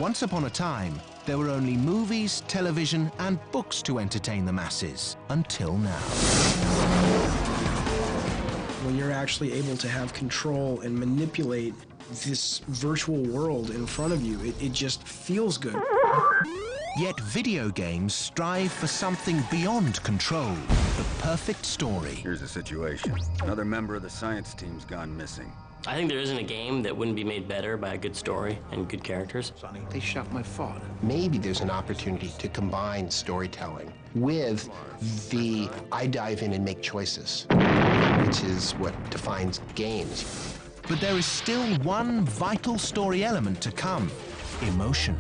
Once upon a time, there were only movies, television, and books to entertain the masses, until now. When you're actually able to have control and manipulate this virtual world in front of you, it just feels good. Yet video games strive for something beyond control, the perfect story. Here's the situation. Another member of the science team's gone missing. I think there isn't a game that wouldn't be made better by a good story and good characters. Sonny, they shot my father. Maybe there's an opportunity to combine storytelling with the I dive in and make choices, which is what defines games. But there is still one vital story element to come: emotion.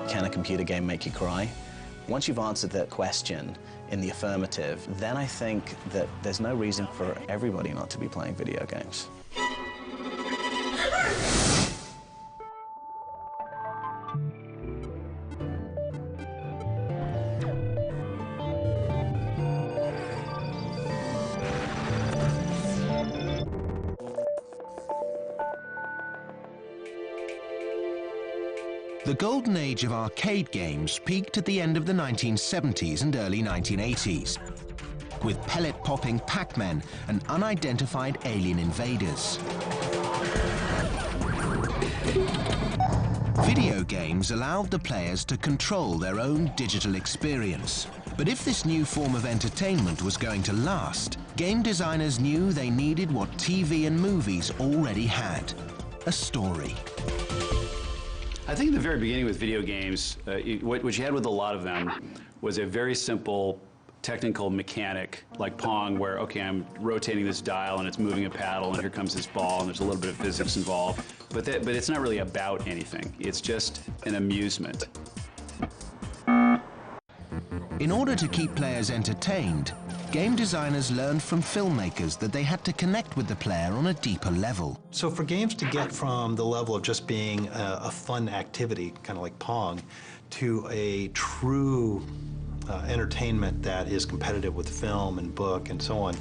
Can a computer game make you cry? Once you've answered that question in the affirmative, then I think that there's no reason for everybody not to be playing video games. The golden age of arcade games peaked at the end of the 1970s and early 1980s, with pellet-popping Pac-Men and unidentified alien invaders. Video games allowed the players to control their own digital experience. But if this new form of entertainment was going to last, game designers knew they needed what TV and movies already had: a story. I think in the very beginning with video games, what you had with a lot of them was a very simple technical mechanic, like Pong, where, okay, I'm rotating this dial and it's moving a paddle and here comes this ball and there's a little bit of physics involved. But it's not really about anything. It's just an amusement. In order to keep players entertained, game designers learned from filmmakers that they had to connect with the player on a deeper level. So for games to get from the level of just being a fun activity, kind of like Pong, to a true entertainment that is competitive with film and book and so on,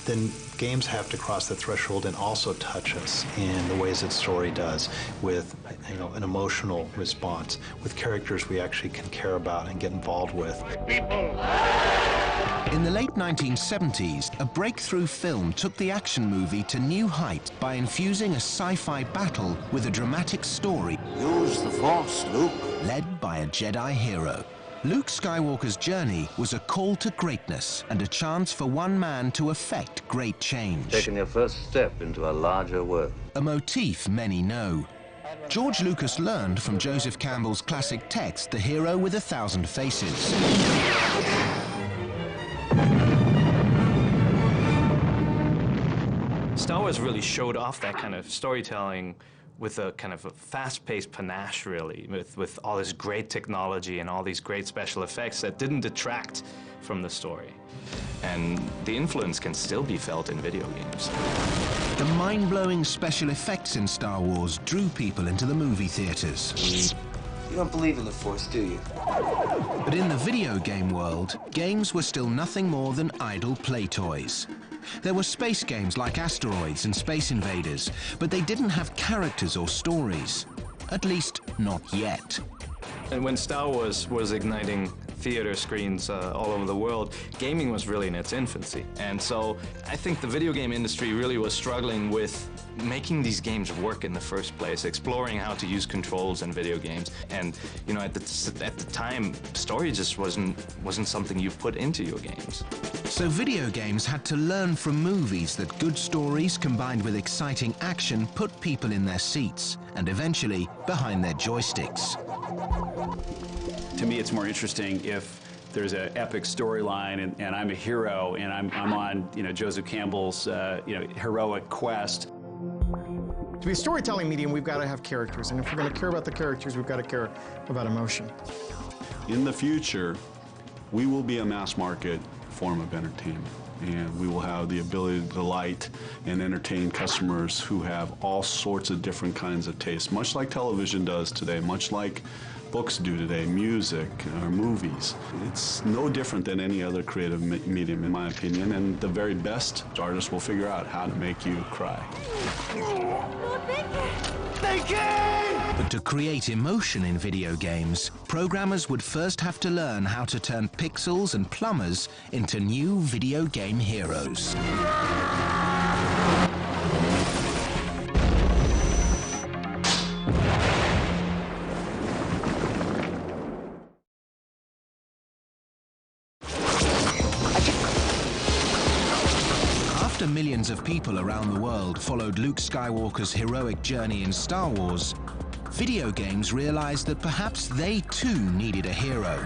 then games have to cross the threshold and also touch us in the ways that story does, with an emotional response, with characters we actually can care about and get involved with. In the late 1970s, a breakthrough film took the action movie to new heights by infusing a sci-fi battle with a dramatic story. Use the Force, Luke. Led by a Jedi hero. Luke Skywalker's journey was a call to greatness and a chance for one man to effect great change. Taking your first step into a larger world. A motif many know. George Lucas learned from Joseph Campbell's classic text, The Hero with a Thousand Faces. Star Wars really showed off that kind of storytelling with a kind of a fast-paced panache, really, with all this great technology and all these great special effects that didn't detract from the story. And the influence can still be felt in video games. The mind-blowing special effects in Star Wars drew people into the movie theaters. You don't believe in the Force, do you? But in the video game world, games were still nothing more than idle play toys. There were space games like Asteroids and Space Invaders, but they didn't have characters or stories. At least, not yet. And when Star Wars was igniting theater screens all over the world, gaming was really in its infancy. And so I think the video game industry really was struggling with making these games work in the first place, exploring how to use controls in video games. And at the time, story just wasn't something you put into your games. So video games had to learn from movies that good stories combined with exciting action put people in their seats and eventually behind their joysticks. To me, it's more interesting if there's an epic storyline and I'm a hero and I'm on Joseph Campbell's heroic quest. To be a storytelling medium, we've got to have characters, and if we're going to care about the characters, we've got to care about emotion. In the future, we will be a mass market form of entertainment, and we will have the ability to delight and entertain customers who have all sorts of different kinds of tastes, much like television does today, much like books do today, music, or movies. It's no different than any other creative medium, in my opinion, and the very best artists will figure out how to make you cry. But to create emotion in video games, programmers would first have to learn how to turn pixels and plumbers into new video game heroes. After millions of people around the world followed Luke Skywalker's heroic journey in Star Wars, video games realized that perhaps they too needed a hero.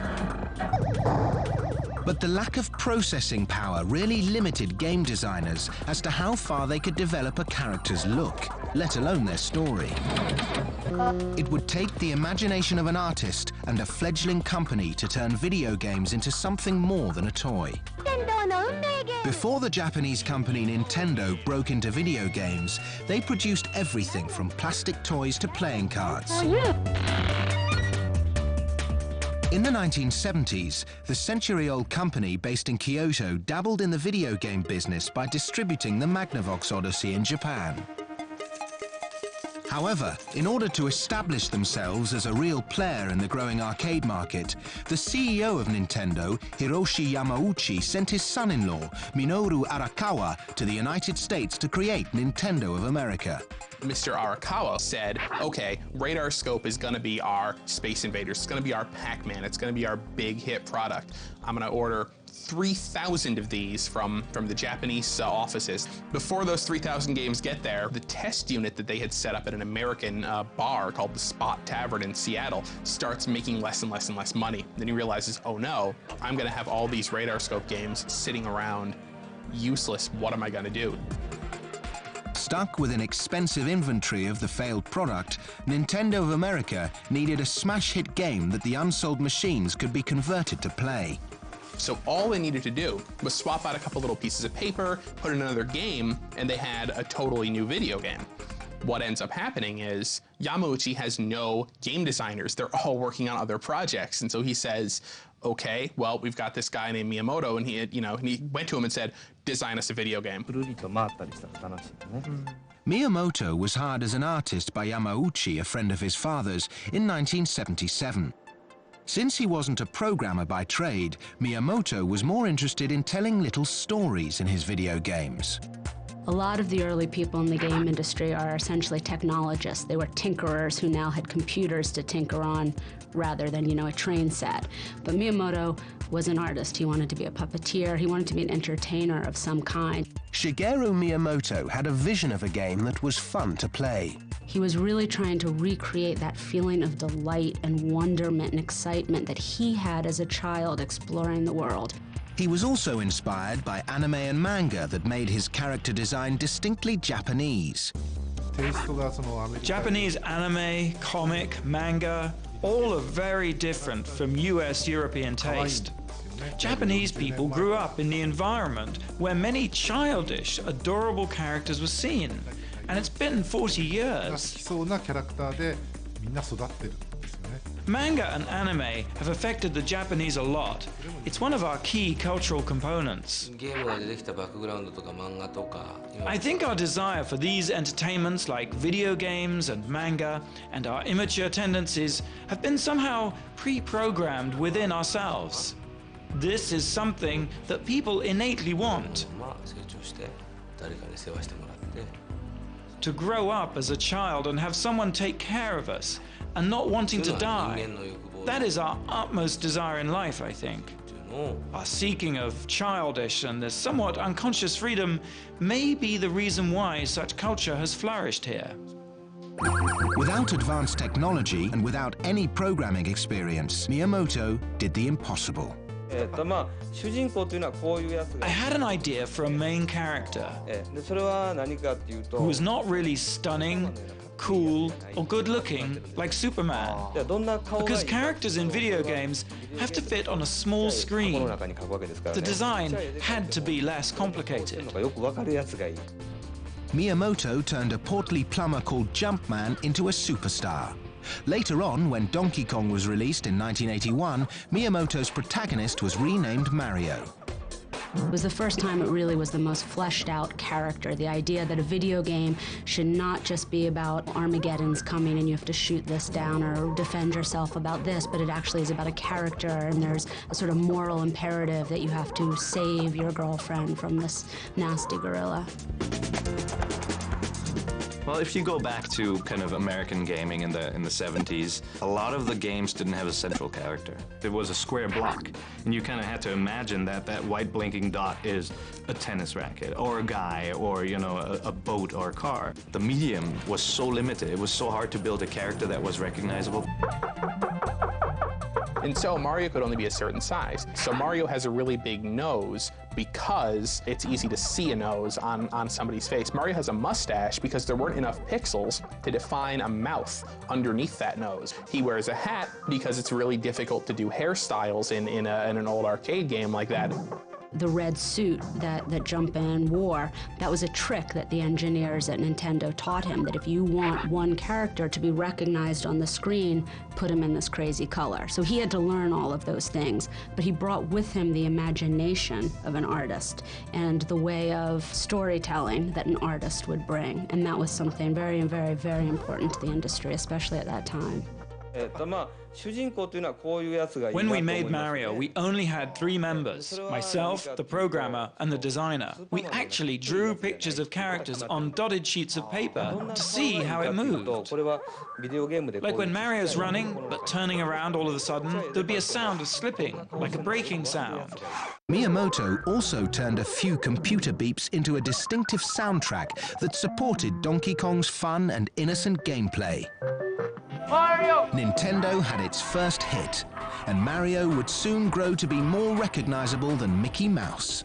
But the lack of processing power really limited game designers as to how far they could develop a character's look, let alone their story. It would take the imagination of an artist and a fledgling company to turn video games into something more than a toy. Before the Japanese company Nintendo broke into video games, they produced everything from plastic toys to playing cards. In the 1970s, the century-old company based in Kyoto dabbled in the video game business by distributing the Magnavox Odyssey in Japan. However, in order to establish themselves as a real player in the growing arcade market, the CEO of Nintendo, Hiroshi Yamauchi, sent his son-in-law, Minoru Arakawa, to the United States to create Nintendo of America. Mr. Arakawa said, okay, Radar Scope is gonna be our Space Invaders, it's gonna be our Pac-Man, it's gonna be our big hit product. I'm gonna order 3,000 of these from the Japanese offices. Before those 3,000 games get there, the test unit that they had set up at an American bar called the Spot Tavern in Seattle starts making less and less and less money. Then he realizes, oh no, I'm gonna have all these Radar Scope games sitting around useless. What am I gonna do? Stuck with an expensive inventory of the failed product, Nintendo of America needed a smash hit game that the unsold machines could be converted to play. So all they needed to do was swap out a couple little pieces of paper, put in another game, and they had a totally new video game. What ends up happening is Yamauchi has no game designers. They're all working on other projects. And so he says, okay, well, we've got this guy named Miyamoto, and he went to him and said, design us a video game. Miyamoto was hired as an artist by Yamauchi, a friend of his father's, in 1977. Since he wasn't a programmer by trade, Miyamoto was more interested in telling little stories in his video games. A lot of the early people in the game industry are essentially technologists. They were tinkerers who now had computers to tinker on rather than, a train set. But Miyamoto was an artist. He wanted to be a puppeteer. He wanted to be an entertainer of some kind. Shigeru Miyamoto had a vision of a game that was fun to play. He was really trying to recreate that feeling of delight and wonderment and excitement that he had as a child exploring the world. He was also inspired by anime and manga that made his character design distinctly Japanese. Japanese anime, comic, manga, all are very different from US European taste. Japanese people grew up in the environment where many childish, adorable characters were seen, and it's been 40 years. Manga and anime have affected the Japanese a lot. It's one of our key cultural components. I think our desire for these entertainments like video games and manga and our immature tendencies have been somehow pre-programmed within ourselves. This is something that people innately want. To grow up as a child and have someone take care of us and not wanting to die, that is our utmost desire in life, I think. Our seeking of childish and this somewhat unconscious freedom may be the reason why such culture has flourished here. Without advanced technology and without any programming experience, Miyamoto did the impossible. I had an idea for a main character who was not really stunning, cool, or good-looking like Superman, because characters in video games have to fit on a small screen. The design had to be less complicated. Miyamoto turned a portly plumber called Jumpman into a superstar. Later on, when Donkey Kong was released in 1981, Miyamoto's protagonist was renamed Mario. It was the first time it really was the most fleshed out character, the idea that a video game should not just be about Armageddon's coming and you have to shoot this down or defend yourself about this, but it actually is about a character and there's a sort of moral imperative that you have to save your girlfriend from this nasty gorilla. Well, if you go back to kind of American gaming in the 70s, a lot of the games didn't have a central character. It was a square block, and you kind of had to imagine that that white blinking dot is a tennis racket, or a guy, or, you know, a boat or a car. The medium was so limited. It was so hard to build a character that was recognizable. And so Mario could only be a certain size. So Mario has a really big nose because it's easy to see a nose on somebody's face. Mario has a mustache because there weren't enough pixels to define a mouth underneath that nose. He wears a hat because it's really difficult to do hairstyles in an old arcade game like that. The red suit that Jumpin wore, that was a trick that the engineers at Nintendo taught him, that if you want one character to be recognized on the screen, put him in this crazy color. So he had to learn all of those things, but he brought with him the imagination of an artist and the way of storytelling that an artist would bring. And that was something very, very, very important to the industry, especially at that time. When we made Mario, we only had 3 members, myself, the programmer, and the designer. We actually drew pictures of characters on dotted sheets of paper to see how it moved. Like when Mario's running, but turning around all of a sudden, there'd be a sound of slipping, like a braking sound. Miyamoto also turned a few computer beeps into a distinctive soundtrack that supported Donkey Kong's fun and innocent gameplay. Mario! Nintendo had its first hit, and Mario would soon grow to be more recognizable than Mickey Mouse.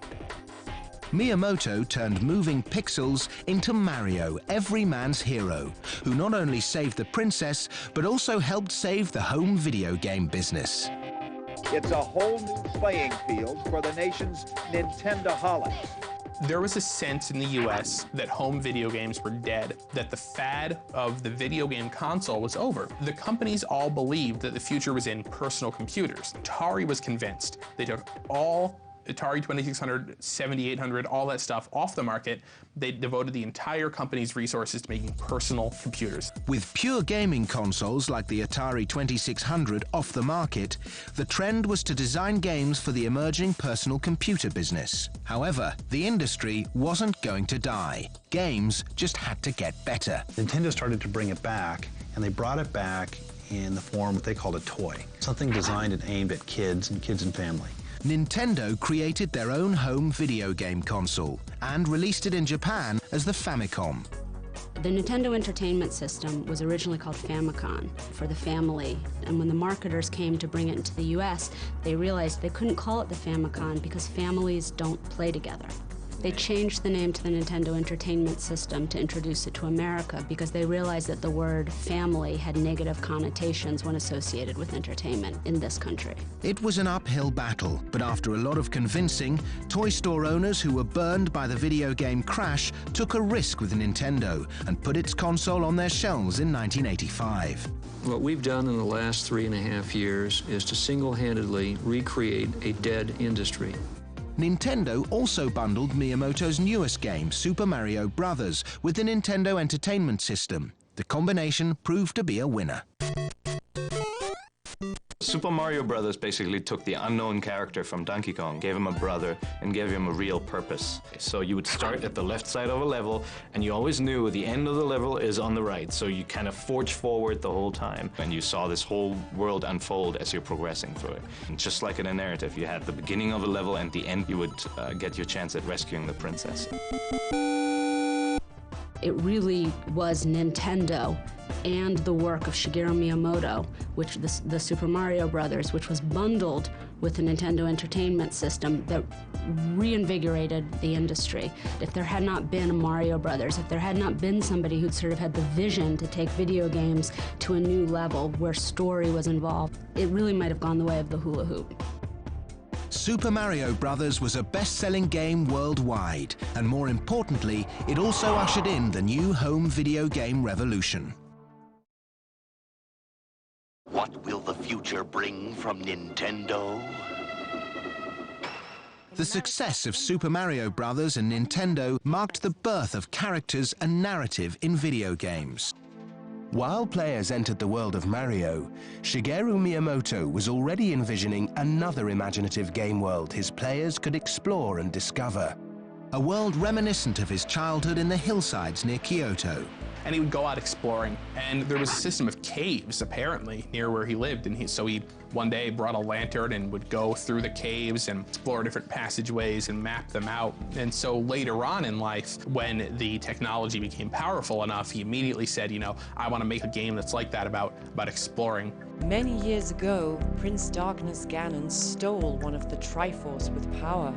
Miyamoto turned moving pixels into Mario, every man's hero, who not only saved the princess, but also helped save the home video game business. It's a whole new playing field for the nation's Nintendo-holics. There was a sense in the US that home video games were dead, that the fad of the video game console was over. The companies all believed that the future was in personal computers. Atari was convinced. They took all Atari 2600, 7800, all that stuff off the market. They devoted the entire company's resources to making personal computers. With pure gaming consoles like the Atari 2600 off the market, the trend was to design games for the emerging personal computer business. However, the industry wasn't going to die. Games just had to get better. Nintendo started to bring it back, and they brought it back in the form what they called a toy, something designed and aimed at kids and family. Nintendo created their own home video game console and released it in Japan as the Famicom. The Nintendo Entertainment System was originally called Famicom for the family, and when the marketers came to bring it into the US, they realized they couldn't call it the Famicom because families don't play together. They changed the name to the Nintendo Entertainment System to introduce it to America because they realized that the word family had negative connotations when associated with entertainment in this country. It was an uphill battle, but after a lot of convincing, toy store owners who were burned by the video game crash took a risk with Nintendo and put its console on their shelves in 1985. What we've done in the last 3.5 years is to single-handedly recreate a dead industry. Nintendo also bundled Miyamoto's newest game, Super Mario Bros., with the Nintendo Entertainment System. The combination proved to be a winner. Super Mario Brothers basically took the unknown character from Donkey Kong, gave him a brother, and gave him a real purpose. So you would start at the left side of a level, and you always knew the end of the level is on the right, so you kind of forge forward the whole time, and you saw this whole world unfold as you're progressing through it. And just like in a narrative, you had the beginning of a level, and the end you would get your chance at rescuing the princess. It really was Nintendo and the work of Shigeru Miyamoto, which the Super Mario Brothers, which was bundled with the Nintendo Entertainment System, that reinvigorated the industry. If there had not been a Mario Brothers, if there had not been somebody who'd sort of had the vision to take video games to a new level where story was involved, it really might have gone the way of the hula hoop. Super Mario Bros. Was a best-selling game worldwide, and more importantly, it also ushered in the new home video game revolution. What will the future bring from Nintendo? The success of Super Mario Bros. And Nintendo marked the birth of characters and narrative in video games. While players entered the world of Mario, Shigeru Miyamoto was already envisioning another imaginative game world his players could explore and discover. A world reminiscent of his childhood in the hillsides near Kyoto. And he would go out exploring, and there was a system of caves, apparently, near where he lived, and so he one day brought a lantern and would go through the caves and explore different passageways and map them out. And so later on in life, when the technology became powerful enough, he immediately said, you know, I want to make a game that's like that about exploring. Many years ago, Prince Darkness Ganon stole one of the Triforce with power.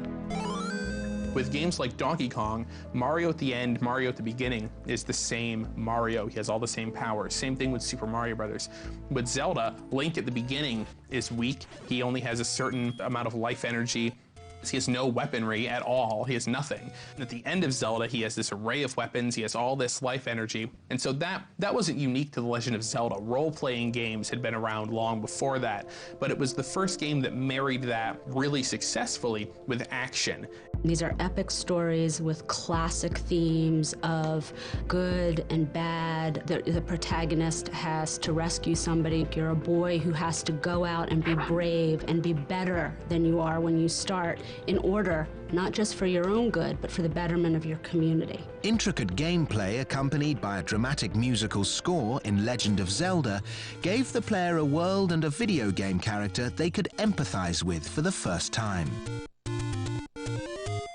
With games like Donkey Kong, Mario at the end, Mario at the beginning is the same Mario. He has all the same powers. Same thing with Super Mario Brothers. With Zelda, Link at the beginning is weak. He only has a certain amount of life energy. He has no weaponry at all. He has nothing. And at the end of Zelda, he has this array of weapons. He has all this life energy. And so that wasn't unique to The Legend of Zelda. Role-playing games had been around long before that, but it was the first game that married that really successfully with action. These are epic stories with classic themes of good and bad. The protagonist has to rescue somebody. You're a boy who has to go out and be brave and be better than you are when you start, in order not just for your own good, but for the betterment of your community. Intricate gameplay accompanied by a dramatic musical score in Legend of Zelda gave the player a world and a video game character they could empathize with for the first time.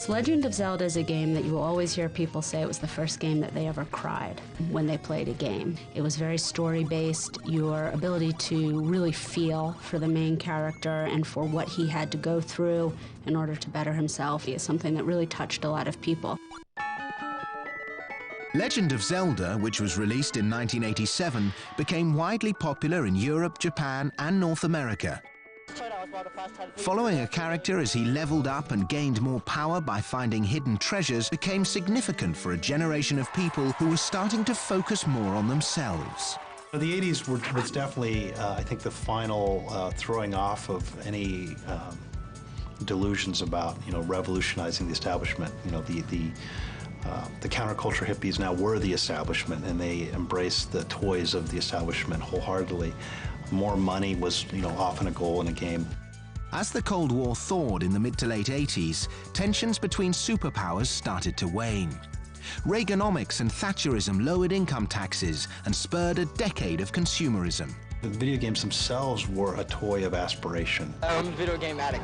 Legend of Zelda is a game that you will always hear people say it was the first game that they ever cried when they played a game. It was very story-based. Your ability to really feel for the main character and for what he had to go through in order to better himself is something that really touched a lot of people. Legend of Zelda, which was released in 1987, became widely popular in Europe, Japan, and North America. Following a character as he leveled up and gained more power by finding hidden treasures became significant for a generation of people who were starting to focus more on themselves. The 80s was definitely, I think, the final throwing off of any delusions about, revolutionizing the establishment. The counterculture hippies now were the establishment, and they embraced the toys of the establishment wholeheartedly. More money was, often a goal in a game. As the Cold War thawed in the mid to late 80s, tensions between superpowers started to wane. Reaganomics and Thatcherism lowered income taxes and spurred a decade of consumerism. The video games themselves were a toy of aspiration. I'm a video game addict.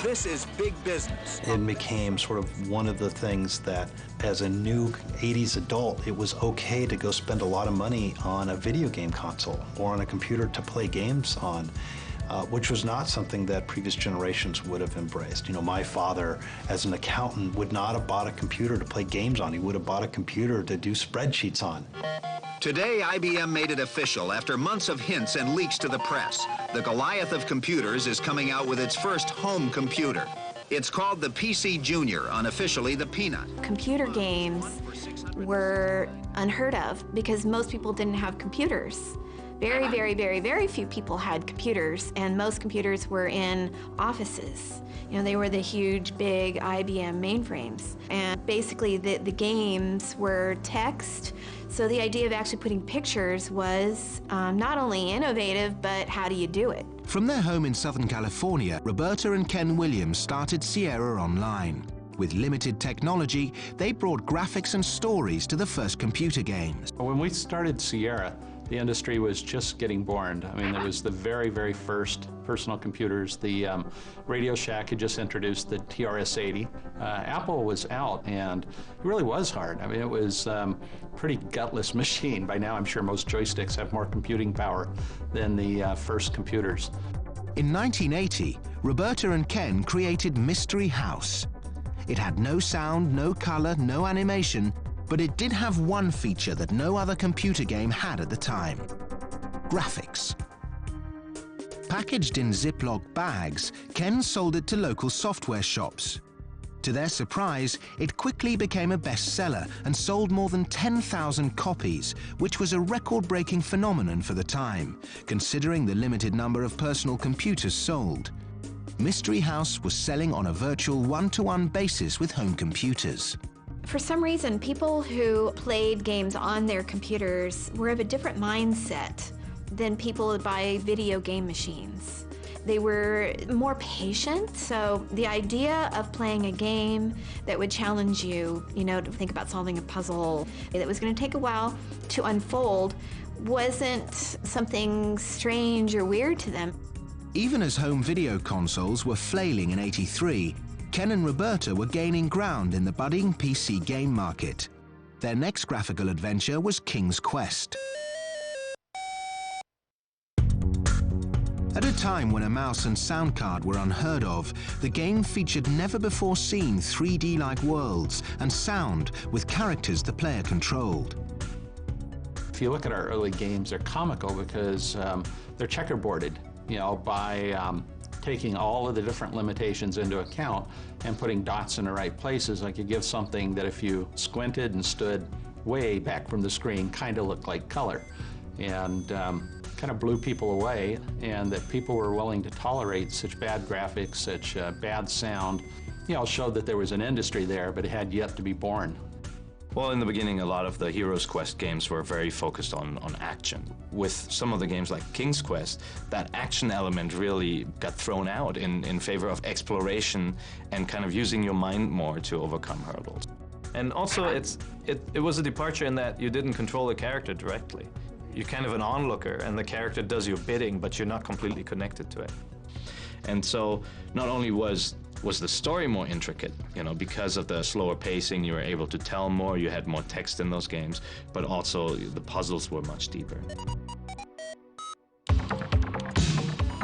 This is big business. It became sort of one of the things that, as a new 80s adult, it was okay to go spend a lot of money on a video game console or on a computer to play games on, which was not something that previous generations would have embraced. My father, as an accountant, would not have bought a computer to play games on. He would have bought a computer to do spreadsheets on. Today, IBM made it official after months of hints and leaks to the press. The Goliath of computers is coming out with its first home computer. It's called the PC Junior, unofficially the Peanut. Computer games were unheard of because most people didn't have computers. Very, very, very, very few people had computers, and most computers were in offices. They were the huge, big IBM mainframes. And basically, the games were text, so the idea of actually putting pictures was not only innovative, but how do you do it? From their home in Southern California, Roberta and Ken Williams started Sierra Online. With limited technology, they brought graphics and stories to the first computer games. When we started Sierra, the industry was just getting born. I mean, there was the very, very first personal computers. The Radio Shack had just introduced the TRS-80. Apple was out, and it really was hard. I mean, it was a pretty gutless machine. By now, I'm sure most joysticks have more computing power than the first computers. In 1980, Roberta and Ken created Mystery House. It had no sound, no color, no animation, but it did have one feature that no other computer game had at the time: graphics. Packaged in Ziploc bags, Ken sold it to local software shops. To their surprise, it quickly became a bestseller and sold more than 10,000 copies, which was a record-breaking phenomenon for the time, considering the limited number of personal computers sold. Mystery House was selling on a virtual one-to-one basis with home computers. For some reason, people who played games on their computers were of a different mindset than people who buy video game machines. They were more patient, so the idea of playing a game that would challenge you, to think about solving a puzzle that was going to take a while to unfold wasn't something strange or weird to them. Even as home video consoles were flailing in '83, Ken and Roberta were gaining ground in the budding PC game market. Their next graphical adventure was King's Quest. At a time when a mouse and sound card were unheard of, the game featured never-before-seen 3D-like worlds and sound with characters the player controlled. If you look at our early games, they're comical because they're checkerboarded, by taking all of the different limitations into account and putting dots in the right places. Like you give something that if you squinted and stood way back from the screen, kind of looked like color. And kind of blew people away, and that people were willing to tolerate such bad graphics, such bad sound, showed that there was an industry there, but it had yet to be born. Well, in the beginning, a lot of the Heroes Quest games were very focused on action. With some of the games like King's Quest, that action element really got thrown out in favor of exploration and kind of using your mind more to overcome hurdles. And also, it was a departure in that you didn't control the character directly. You're kind of an onlooker, and the character does your bidding, but you're not completely connected to it. And so, not only was the story more intricate, because of the slower pacing, you were able to tell more, you had more text in those games, but also the puzzles were much deeper.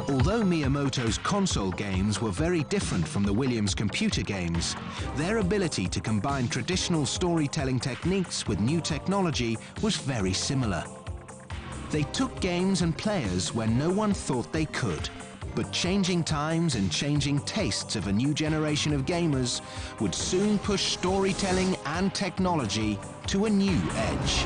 Although Miyamoto's console games were very different from the Williams computer games, their ability to combine traditional storytelling techniques with new technology was very similar. They took games and players where no one thought they could, but changing times and changing tastes of a new generation of gamers would soon push storytelling and technology to a new edge.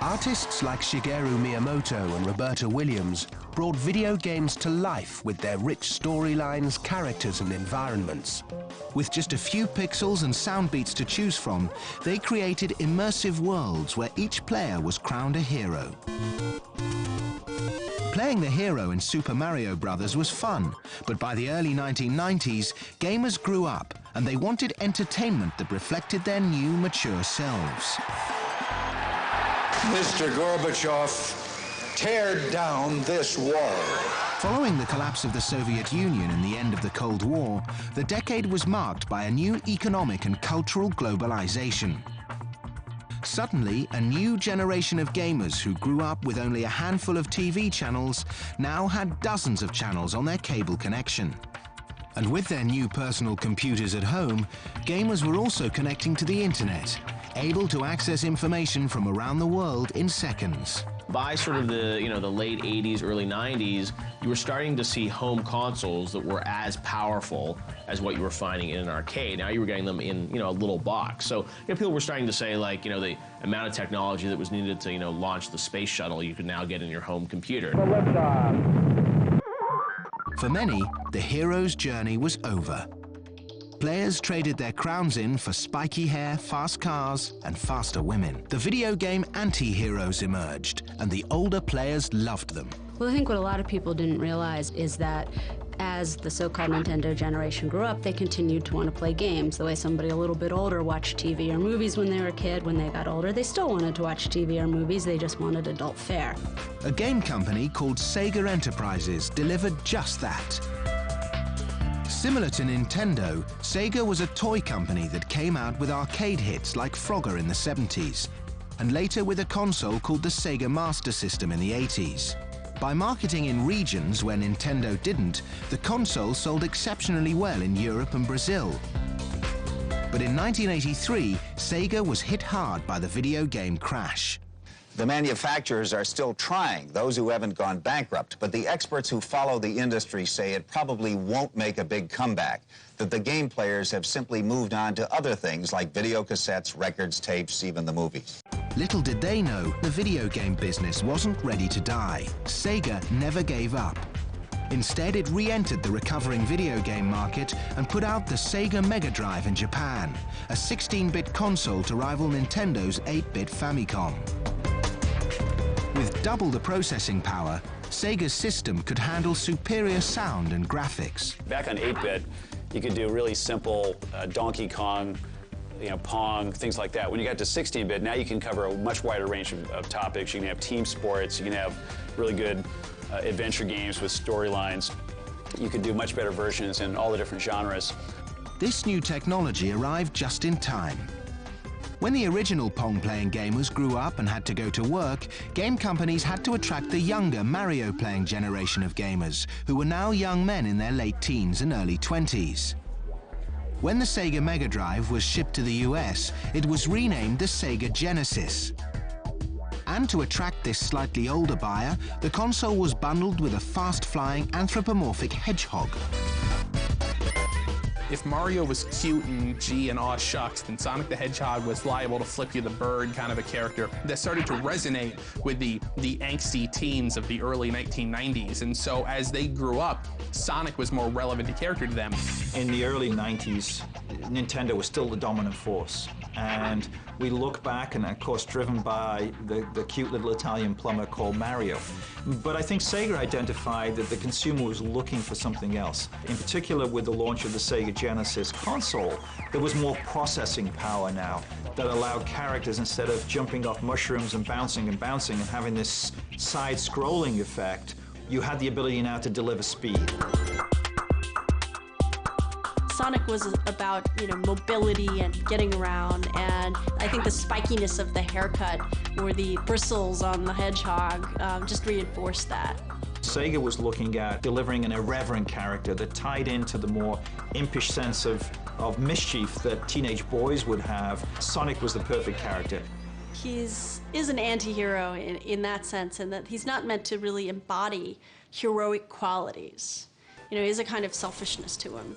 Artists like Shigeru Miyamoto and Roberta Williams brought video games to life with their rich storylines, characters, and environments. With just a few pixels and sound beats to choose from, they created immersive worlds where each player was crowned a hero. Playing the hero in Super Mario Bros. Was fun, but by the early 1990s, gamers grew up and they wanted entertainment that reflected their new, mature selves. Mr. Gorbachev, tear down this wall. Following the collapse of the Soviet Union and the end of the Cold War, the decade was marked by a new economic and cultural globalization. Suddenly, a new generation of gamers who grew up with only a handful of TV channels now had dozens of channels on their cable connection. And with their new personal computers at home, gamers were also connecting to the internet, able to access information from around the world in seconds. By sort of the late 80s, early 90s, you were starting to see home consoles that were as powerful as what you were finding in an arcade. Now you were getting them in a little box. So people were starting to say, like, the amount of technology that was needed to launch the space shuttle you could now get in your home computer. For many, the hero's journey was over. Players traded their crowns in for spiky hair, fast cars, and faster women. The video game anti-heroes emerged, and the older players loved them. Well, I think what a lot of people didn't realize is that as the so-called Nintendo generation grew up, they continued to want to play games. The way somebody a little bit older watched TV or movies when they were a kid, when they got older, they still wanted to watch TV or movies, they just wanted adult fare. A game company called Sega Enterprises delivered just that. Similar to Nintendo, Sega was a toy company that came out with arcade hits like Frogger in the 70s, and later with a console called the Sega Master System in the 80s. By marketing in regions where Nintendo didn't, the console sold exceptionally well in Europe and Brazil. But in 1983, Sega was hit hard by the video game crash. The manufacturers are still trying, those who haven't gone bankrupt, but the experts who follow the industry say it probably won't make a big comeback, that the game players have simply moved on to other things like video cassettes, records, tapes, even the movies. Little did they know the video game business wasn't ready to die. Sega never gave up. Instead, it re-entered the recovering video game market and put out the Sega Mega Drive in Japan, a 16-bit console to rival Nintendo's 8-bit Famicom. With double the processing power, Sega's system could handle superior sound and graphics. Back on 8-bit, you could do really simple Donkey Kong, Pong, things like that. When you got to 16-bit, now you can cover a much wider range of topics. You can have team sports, you can have really good adventure games with storylines. You could do much better versions in all the different genres. This new technology arrived just in time. When the original Pong-playing gamers grew up and had to go to work, game companies had to attract the younger Mario-playing generation of gamers, who were now young men in their late teens and early 20s. When the Sega Mega Drive was shipped to the US, it was renamed the Sega Genesis. And to attract this slightly older buyer, the console was bundled with a fast-flying anthropomorphic hedgehog. If Mario was cute and gee and aw shucks, then Sonic the Hedgehog was liable to flip you the bird kind of a character that started to resonate with the angsty teens of the early 1990s. And so as they grew up, Sonic was more relevant a character to them. In the early 90s, Nintendo was still the dominant force. And we look back, and of course driven by the cute little Italian plumber called Mario. But I think Sega identified that the consumer was looking for something else. In particular, with the launch of the Sega Genesis console, there was more processing power now that allowed characters, instead of jumping off mushrooms and bouncing and having this side-scrolling effect, you had the ability now to deliver speed. Sonic was about, mobility and getting around, and I think the spikiness of the haircut or the bristles on the hedgehog just reinforced that. Sega was looking at delivering an irreverent character that tied into the more impish sense of mischief that teenage boys would have. Sonic was the perfect character. He is an anti-hero in that sense, in that he's not meant to really embody heroic qualities. He's a kind of selfishness to him.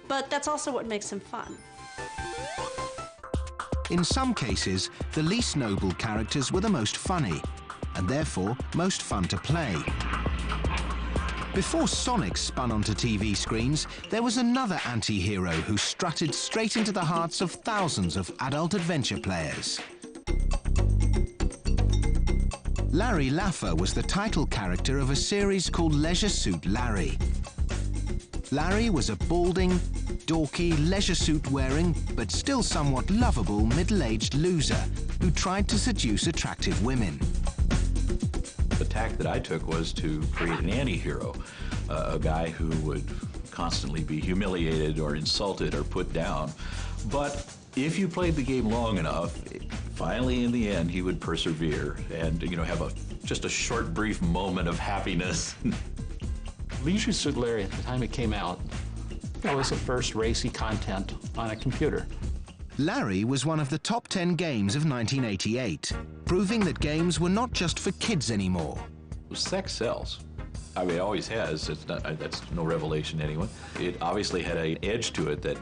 But that's also what makes him fun. In some cases, the least noble characters were the most funny, and therefore most fun to play. Before Sonic spun onto TV screens, there was another anti-hero who strutted straight into the hearts of thousands of adult adventure players. Larry Laffer was the title character of a series called Leisure Suit Larry. Larry was a balding, dorky, leisure suit-wearing, but still somewhat lovable middle-aged loser who tried to seduce attractive women. The tack that I took was to create an anti-hero, a guy who would constantly be humiliated or insulted or put down. But if you played the game long enough, finally in the end he would persevere and have just a short, brief moment of happiness. Leisure Suit Larry, at the time it came out, that was the first racy content on a computer. Larry was one of the top 10 games of 1988, proving that games were not just for kids anymore. Sex sells. I mean, it always has. That's no revelation to anyone. It obviously had an edge to it that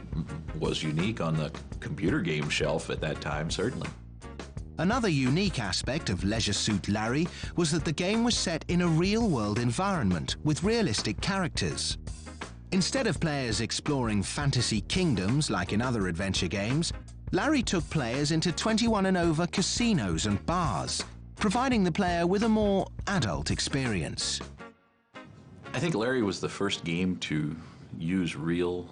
was unique on the computer game shelf at that time, certainly. Another unique aspect of Leisure Suit Larry was that the game was set in a real-world environment with realistic characters. Instead of players exploring fantasy kingdoms like in other adventure games, Larry took players into 21 and over casinos and bars, providing the player with a more adult experience. I think Larry was the first game to use real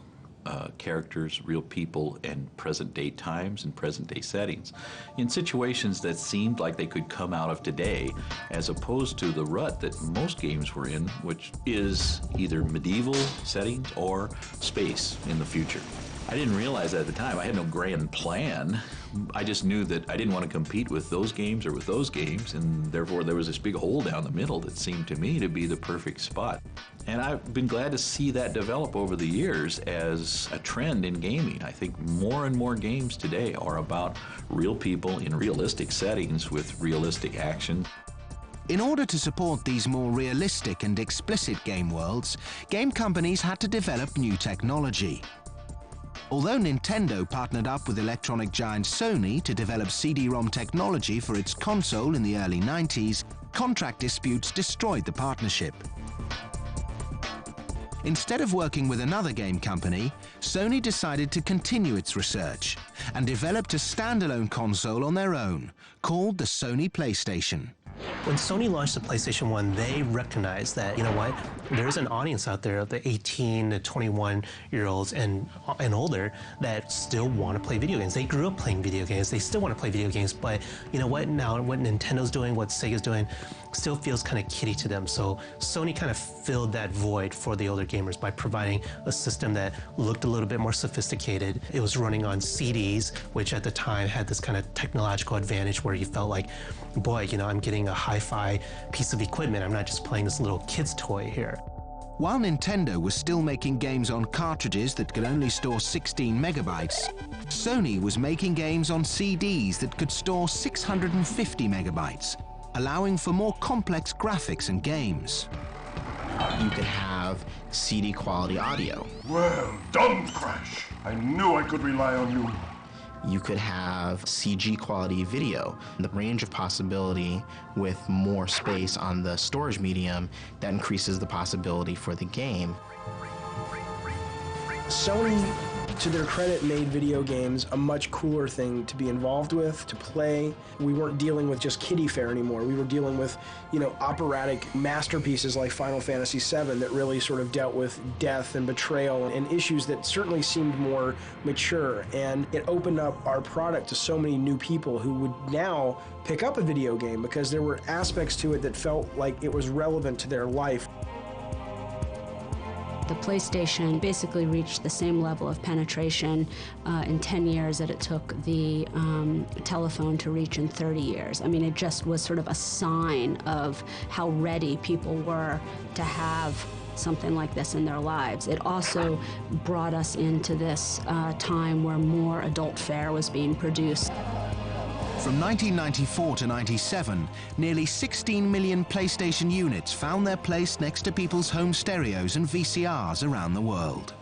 characters, real people, and present-day times and present-day settings in situations that seemed like they could come out of today, as opposed to the rut that most games were in, which is either medieval settings or space in the future. I didn't realize that at the time. I had no grand plan. I just knew that I didn't want to compete with those games or with those games, and therefore there was this big hole down the middle that seemed to me to be the perfect spot. And I've been glad to see that develop over the years as a trend in gaming. I think more and more games today are about real people in realistic settings with realistic action. In order to support these more realistic and explicit game worlds, game companies had to develop new technology. Although Nintendo partnered up with electronic giant Sony to develop CD-ROM technology for its console in the early 90s, contract disputes destroyed the partnership. Instead of working with another game company, Sony decided to continue its research and developed a standalone console on their own, called the Sony PlayStation. When Sony launched the PlayStation 1, they recognized that, you know what, there's an audience out there of the 18 to 21-year-olds and older that still want to play video games. They grew up playing video games. They still want to play video games, but you know what, now what Nintendo's doing, what Sega's doing, still feels kind of kiddie to them. So Sony kind of filled that void for the older gamers by providing a system that looked a little bit more sophisticated. It was running on CDs, which at the time had this kind of technological advantage where you felt like, boy, you know, I'm getting a hi-fi piece of equipment. I'm not just playing this little kid's toy here. While Nintendo was still making games on cartridges that could only store 16 megabytes, Sony was making games on CDs that could store 650 megabytes, allowing for more complex graphics and games. You could have CD quality audio. Well done, Crash. I knew I could rely on you. You could have CG quality video. The range of possibility with more space on the storage medium, that increases the possibility for the game. Sony, to their credit, made video games a much cooler thing to be involved with, to play. We weren't dealing with just kiddie fare anymore. We were dealing with, you know, operatic masterpieces like Final Fantasy VII that really sort of dealt with death and betrayal and issues that certainly seemed more mature. And it opened up our product to so many new people who would now pick up a video game because there were aspects to it that felt like it was relevant to their life. The PlayStation basically reached the same level of penetration in 10 years that it took the telephone to reach in 30 years. I mean, it just was sort of a sign of how ready people were to have something like this in their lives. It also brought us into this time where more adult fare was being produced. From 1994 to 97, nearly 16 million PlayStation units found their place next to people's home stereos and VCRs around the world.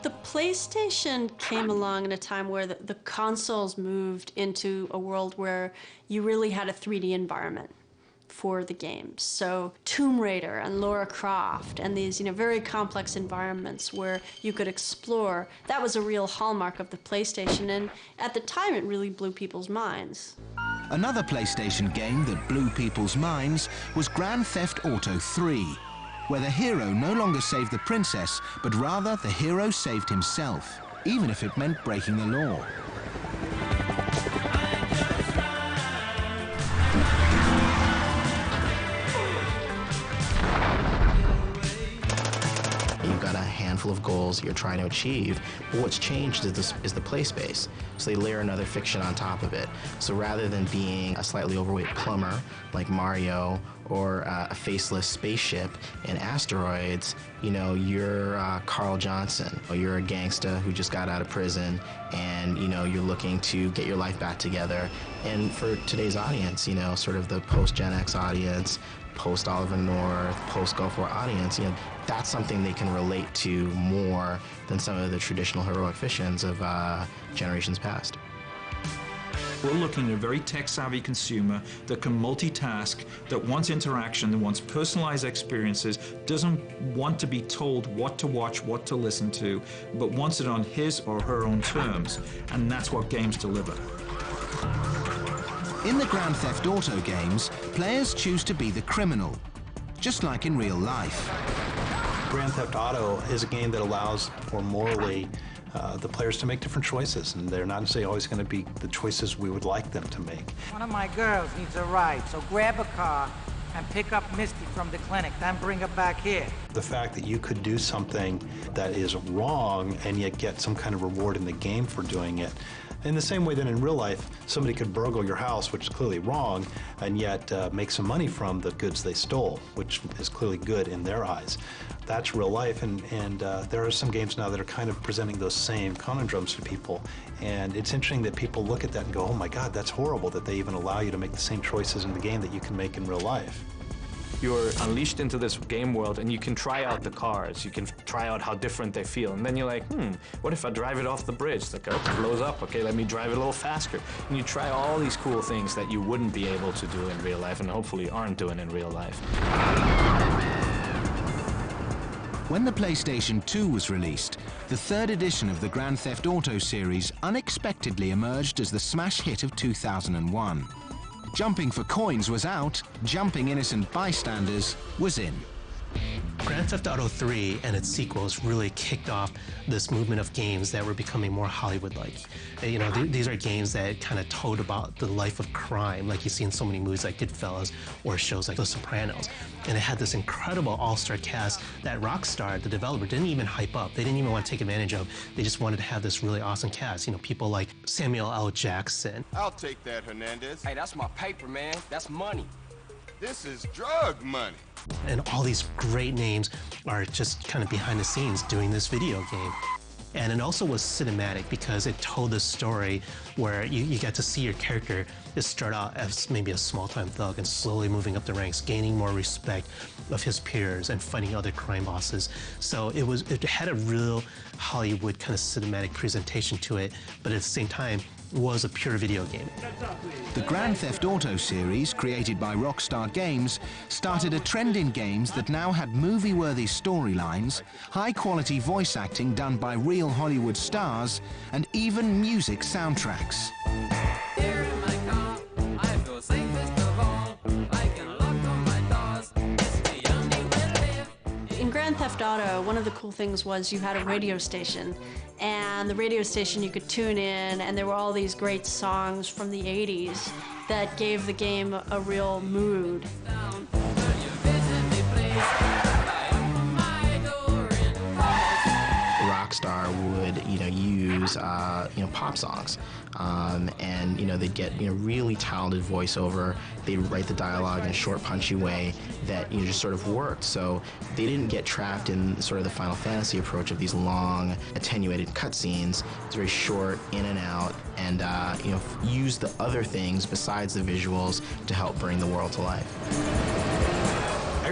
The PlayStation came along in a time where the consoles moved into a world where you really had a 3D environment for the games. So Tomb Raider and Lara Croft and these, you know, very complex environments where you could explore, that was a real hallmark of the PlayStation, and at the time it really blew people's minds. Another PlayStation game that blew people's minds was Grand Theft Auto 3, where the hero no longer saved the princess, but rather the hero saved himself, even if it meant breaking the law. You've got a handful of goals you're trying to achieve, but what's changed is the play space. So they layer another fiction on top of it. So rather than being a slightly overweight plumber like Mario or a faceless spaceship in Asteroids, you know, you're Carl Johnson, or you're a gangster who just got out of prison, and you know, you're looking to get your life back together. And for today's audience, you know, sort of the post-Gen X audience, post-Oliver North, post-Gulf War audience, you know, that's something they can relate to more than some of the traditional heroic fictions of generations past. We're looking at a very tech-savvy consumer that can multitask, that wants interaction, that wants personalized experiences, doesn't want to be told what to watch, what to listen to, but wants it on his or her own terms, and that's what games deliver. In the Grand Theft Auto games, players choose to be the criminal, just like in real life. Grand Theft Auto is a game that allows for morally the players to make different choices, and they're not necessarily always going to be the choices we would like them to make. One of my girls needs a ride, so grab a car and pick up Misty from the clinic, then bring her back here. The fact that you could do something that is wrong and yet get some kind of reward in the game for doing it. In the same way that in real life, somebody could burgle your house, which is clearly wrong, and yet make some money from the goods they stole, which is clearly good in their eyes. That's real life, and there are some games now that are kind of presenting those same conundrums to people. And it's interesting that people look at that and go, oh my God, that's horrible that they even allow you to make the same choices in the game that you can make in real life. You're unleashed into this game world and you can try out the cars, you can try out how different they feel, and then you're like, what if I drive it off the bridge? The car blows up, okay, let me drive it a little faster. And you try all these cool things that you wouldn't be able to do in real life and hopefully aren't doing in real life. When the PlayStation 2 was released, the third edition of the Grand Theft Auto series unexpectedly emerged as the smash hit of 2001. Jumping for coins was out, jumping innocent bystanders was in. Grand Theft Auto 3 and its sequels really kicked off this movement of games that were becoming more Hollywood-like. You know, these are games that kind of told about the life of crime, like you see in so many movies like Goodfellas or shows like The Sopranos. And it had this incredible all-star cast that Rockstar, the developer, didn't even hype up. They didn't even want to take advantage of. They just wanted to have this really awesome cast. You know, people like Samuel L. Jackson. I'll take that, Hernandez. Hey, that's my paper, man. That's money. This is drug money. And all these great names are just kind of behind the scenes doing this video game. And it also was cinematic because it told the story where you got to see your character just start out as maybe a small-time thug and slowly moving up the ranks, gaining more respect of his peers and fighting other crime bosses. So it had a real Hollywood kind of cinematic presentation to it, but at the same time, was a pure video game. The Grand Theft Auto series, created by Rockstar Games, started a trend in games that now had movie-worthy storylines, high-quality voice acting done by real Hollywood stars, and even music soundtracks. Here in my car, I feel safest of all. I can lock all my doors. It's the only way to live. In Grand Theft Auto, one of the cool things was you had a radio station, and the radio station you could tune in, and there were all these great songs from the 80s that gave the game a real mood. Rockstar would, use, pop songs, and they'd get really talented voiceover. They'd write the dialogue in a short, punchy way that just sort of worked. So they didn't get trapped in sort of the Final Fantasy approach of these long, attenuated cutscenes. It's very short, in and out, and use the other things besides the visuals to help bring the world to life.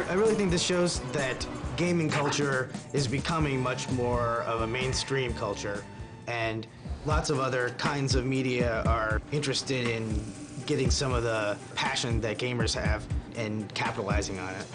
I really think this shows that gaming culture is becoming much more of a mainstream culture, and lots of other kinds of media are interested in getting some of the passion that gamers have and capitalizing on it.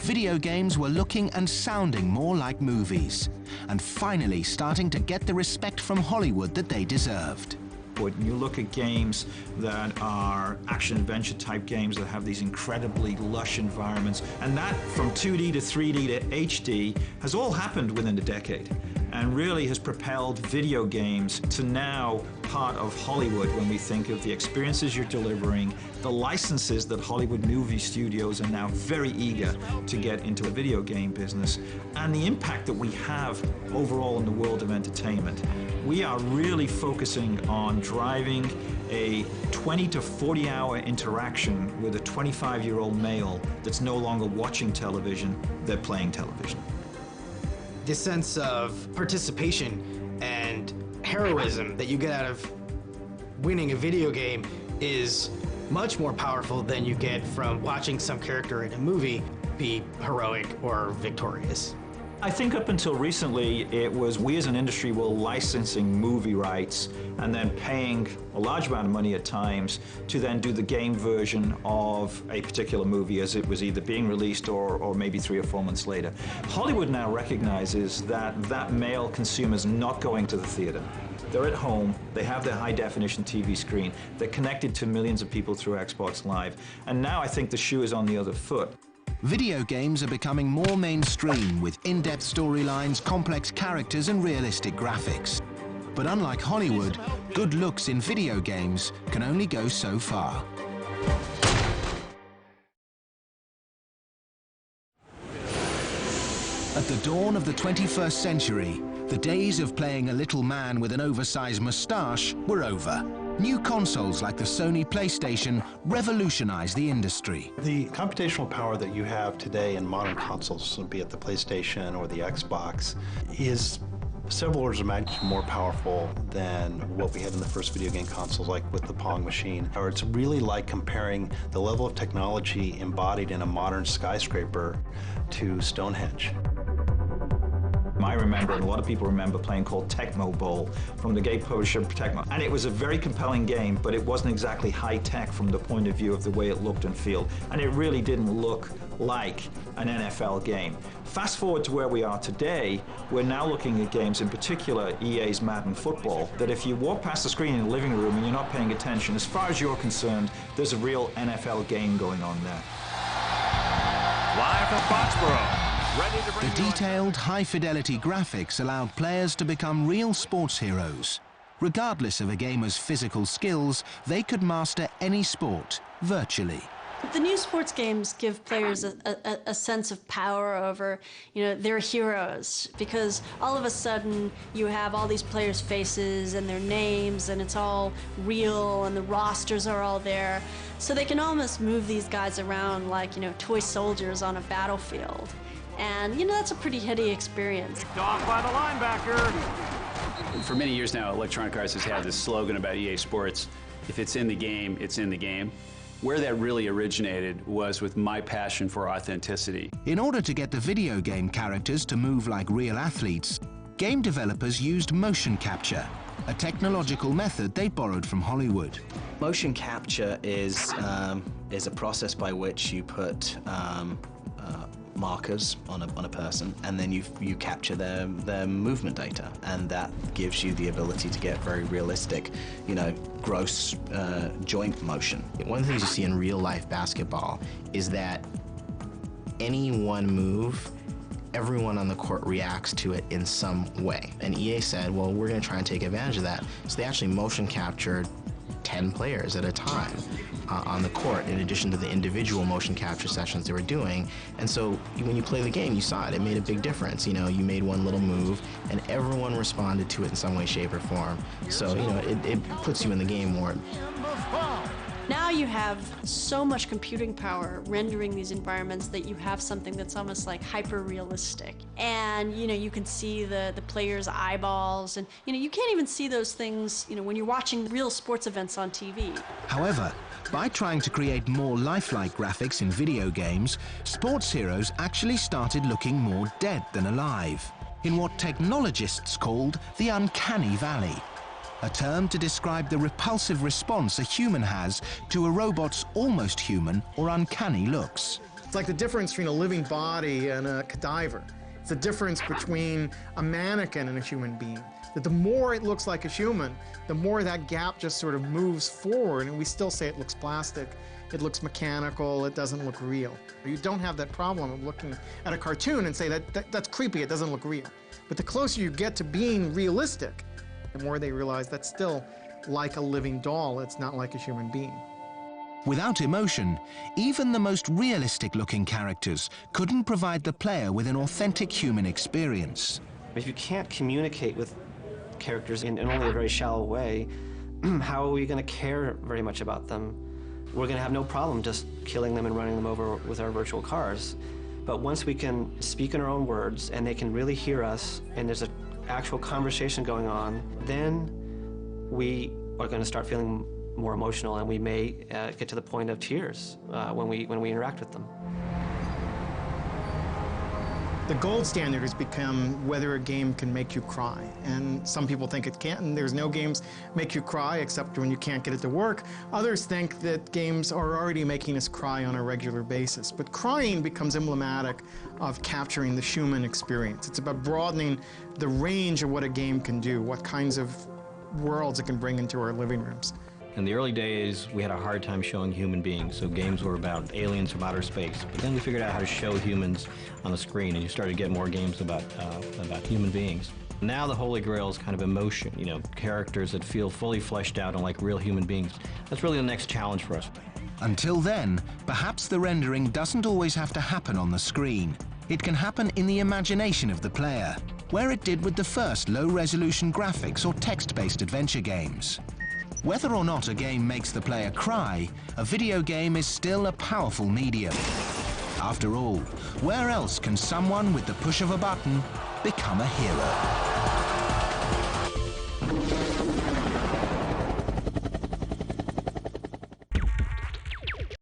Video games were looking and sounding more like movies, and finally starting to get the respect from Hollywood that they deserved. When you look at games that are action-adventure type games that have these incredibly lush environments, and that from 2D to 3D to HD has all happened within a decade, and really has propelled video games to now part of Hollywood when we think of the experiences you're delivering, the licenses that Hollywood movie studios are now very eager to get into a video game business, and the impact that we have overall in the world of entertainment. We are really focusing on driving a 20 to 40 hour interaction with a 25-year-old male that's no longer watching television, they're playing television. This sense of participation and heroism that you get out of winning a video game is much more powerful than you get from watching some character in a movie be heroic or victorious. I think up until recently, it was we as an industry were licensing movie rights and then paying a large amount of money at times to then do the game version of a particular movie as it was either being released or maybe 3 or 4 months later. Hollywood now recognizes that that male consumer is not going to the theater. They're at home, they have their high-definition TV screen, they're connected to millions of people through Xbox Live, and now I think the shoe is on the other foot. Video games are becoming more mainstream with in-depth storylines, complex characters and realistic graphics. But unlike Hollywood, good looks in video games can only go so far. At the dawn of the 21st century, the days of playing a little man with an oversized moustache were over. New consoles like the Sony PlayStation revolutionized the industry. The computational power that you have today in modern consoles, be it the PlayStation or the Xbox, is several orders of magnitude more powerful than what we had in the first video game consoles, like with the Pong machine. Or it's really like comparing the level of technology embodied in a modern skyscraper to Stonehenge. I remember, and a lot of people remember, playing called Tecmo Bowl from the game publisher Tecmo. And it was a very compelling game, but it wasn't exactly high-tech from the point of view of the way it looked and felt. And it really didn't look like an NFL game. Fast forward to where we are today, we're now looking at games, in particular EA's Madden Football, that if you walk past the screen in the living room and you're not paying attention, as far as you're concerned, there's a real NFL game going on there. Live from Foxborough. The detailed, high-fidelity graphics allowed players to become real sports heroes. Regardless of a gamer's physical skills, they could master any sport, virtually. The new sports games give players a sense of power over, their heroes, because all of a sudden you have all these players' faces and their names, and it's all real, and the rosters are all there. So they can almost move these guys around like, toy soldiers on a battlefield. And, that's a pretty heady experience. Off by the linebacker. For many years now, Electronic Arts has had this slogan about EA Sports: if it's in the game, it's in the game. Where that really originated was with my passion for authenticity. In order to get the video game characters to move like real athletes, game developers used motion capture, a technological method they borrowed from Hollywood. Motion capture is a process by which you put markers on a person, and then you capture their movement data, and that gives you the ability to get very realistic, gross joint motion. One of the things you see in real life basketball is that any one move, everyone on the court reacts to it in some way. And EA said, well, we're going to try and take advantage of that. So they actually motion captured 10 players at a time on the court, in addition to the individual motion capture sessions they were doing. And so when you play the game, you saw it. It made a big difference. You made one little move, and everyone responded to it in some way, shape, or form. So, it puts you in the game more. Now you have so much computing power rendering these environments that you have something that's almost like hyper-realistic. And, you can see the players' eyeballs, and, you can't even see those things, when you're watching real sports events on TV. However, by trying to create more lifelike graphics in video games, sports heroes actually started looking more dead than alive, in what technologists called the uncanny valley, a term to describe the repulsive response a human has to a robot's almost human or uncanny looks. It's like the difference between a living body and a cadaver. It's the difference between a mannequin and a human being. That the more it looks like a human, the more that gap just sort of moves forward, and we still say it looks plastic, it looks mechanical, it doesn't look real. You don't have that problem of looking at a cartoon and say that's creepy, it doesn't look real. But the closer you get to being realistic, the more they realize that's still like a living doll, it's not like a human being. Without emotion, even the most realistic-looking characters couldn't provide the player with an authentic human experience. If you can't communicate with characters in only a very shallow way, how are we going to care very much about them? We're going to have no problem just killing them and running them over with our virtual cars. But once we can speak in our own words and they can really hear us and there's an actual conversation going on, then we are going to start feeling more emotional, and we may get to the point of tears when we interact with them. The gold standard has become whether a game can make you cry. And some people think it can't, and there's no games make you cry except when you can't get it to work. Others think that games are already making us cry on a regular basis. But crying becomes emblematic of capturing the human experience. It's about broadening the range of what a game can do, what kinds of worlds it can bring into our living rooms. In the early days, we had a hard time showing human beings, so games were about aliens from outer space. But then we figured out how to show humans on the screen, and you started to get more games about human beings. Now the holy grail is kind of emotion, characters that feel fully fleshed out and like real human beings. That's really the next challenge for us. Until then, perhaps the rendering doesn't always have to happen on the screen. It can happen in the imagination of the player, where it did with the first low-resolution graphics or text-based adventure games. Whether or not a game makes the player cry, a video game is still a powerful medium. After all, where else can someone with the push of a button become a hero?